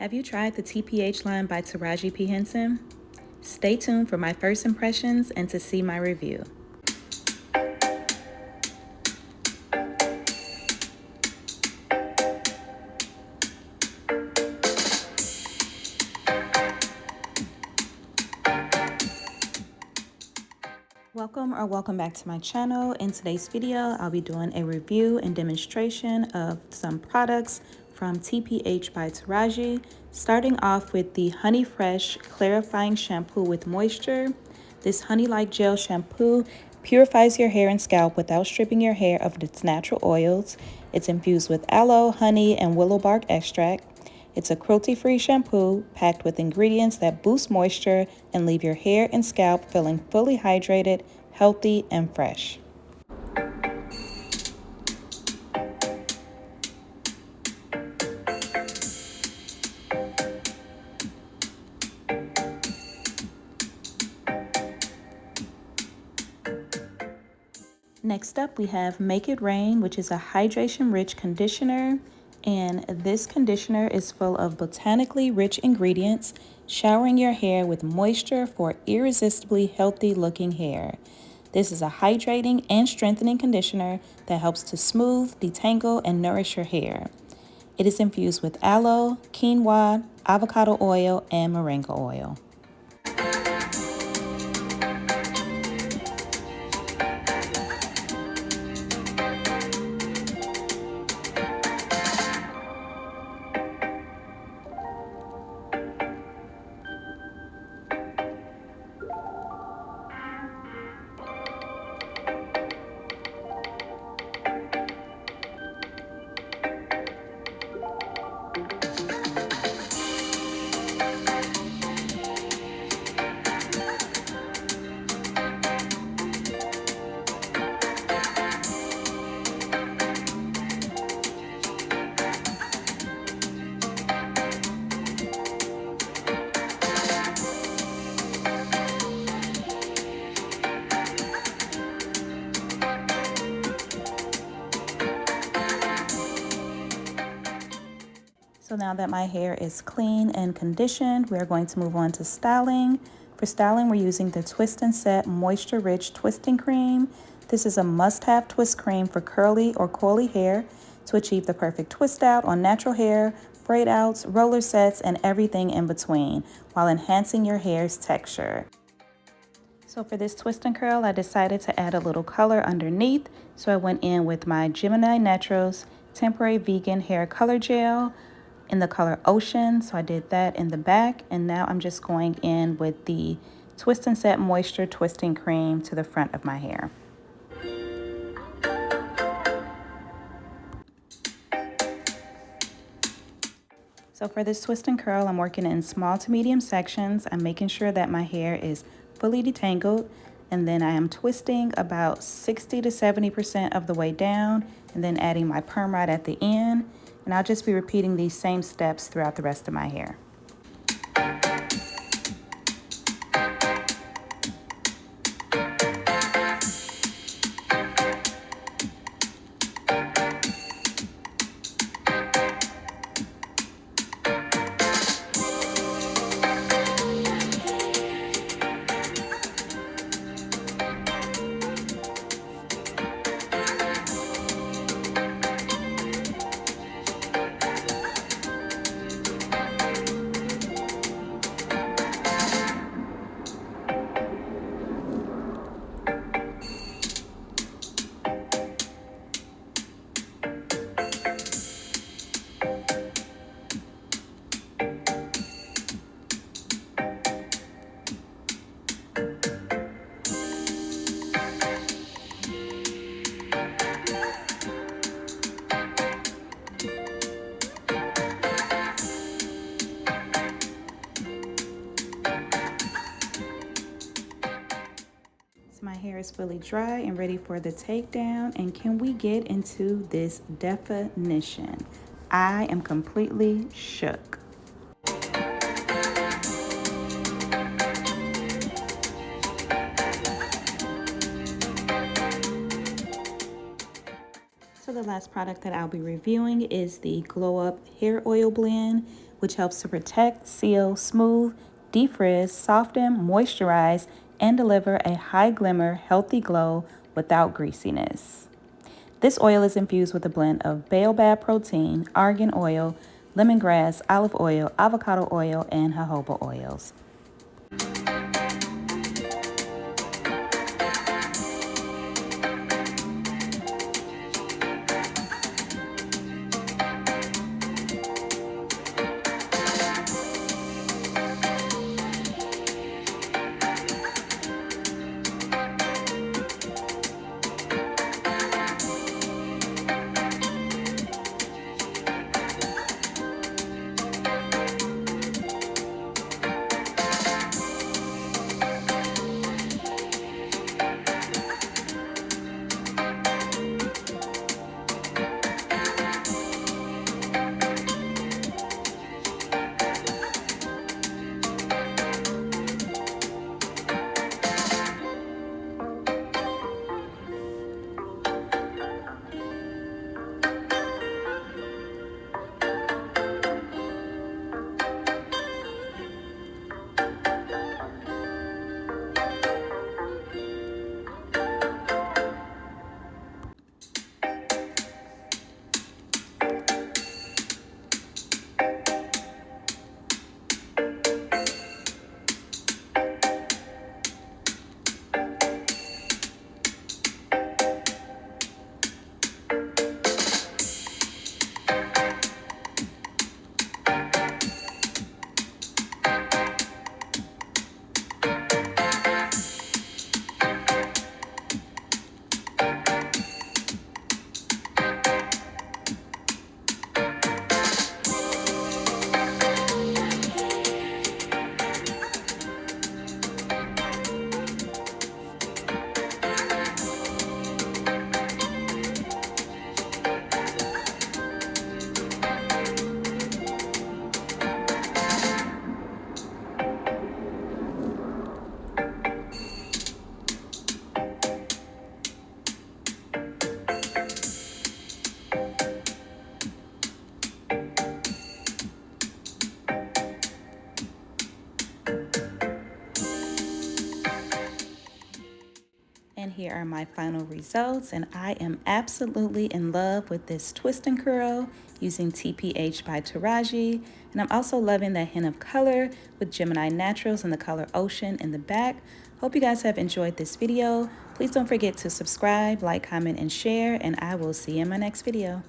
Have you tried the TPH line by Taraji P. Henson? Stay tuned for my first impressions and to see my review. Welcome back to my channel. In today's video, I'll be doing a review and demonstration of some products from TPH by Taraji, starting off with the Honey Fresh Clarifying Shampoo with Moisture. This honey-like gel shampoo purifies your hair and scalp without stripping your hair of its natural oils. It's infused with aloe, honey, and willow bark extract. It's a cruelty-free shampoo packed with ingredients that boost moisture and leave your hair and scalp feeling fully hydrated, healthy, and fresh. Next up, we have Make It Rain, which is a hydration-rich conditioner. And this conditioner is full of botanically rich ingredients, showering your hair with moisture for irresistibly healthy looking hair. This is a hydrating and strengthening conditioner that helps to smooth, detangle, and nourish your hair. It is infused with aloe, quinoa, avocado oil, and moringa oil. So now that my hair is clean and conditioned, we're going to move on to styling. For styling, we're using the Twist and Set Moisture Rich Twisting Cream. This is a must-have twist cream for curly or coily hair to achieve the perfect twist out on natural hair, braid outs, roller sets, and everything in between, while enhancing your hair's texture. So for this twist and curl, I decided to add a little color underneath. So I went in with my Gemini Naturals Temporary Vegan Hair Color Gel in the color Ocean. So I did that in the back, and now I'm just going in with the Twist and Set Moisture Twisting Cream to the front of my hair. So for this twist and curl, I'm working in small to medium sections. I'm making sure that my hair is fully detangled, and then I am twisting about 60 to 70% of the way down, and then adding my perm rod at the end. And I'll just be repeating these same steps throughout the rest of my hair. My hair is fully dry and ready for the takedown. And can we get into this definition? I am completely shook. So the last product that I'll be reviewing is the Glow Up Hair Oil Blend, which helps to protect, seal, smooth, defrizz, soften, moisturize, and deliver a high glimmer, healthy glow without greasiness. This oil is infused with a blend of baobab protein, argan oil, lemongrass, olive oil, avocado oil, and jojoba oils. And here are my final results, and I am absolutely in love with this twist and curl using TPH by Taraji. And I'm also loving that hint of color with Gemini Naturals and the color Ocean in the back. Hope you guys have enjoyed this video. Please don't forget to subscribe, like, comment, and share, and I will see you in my next video.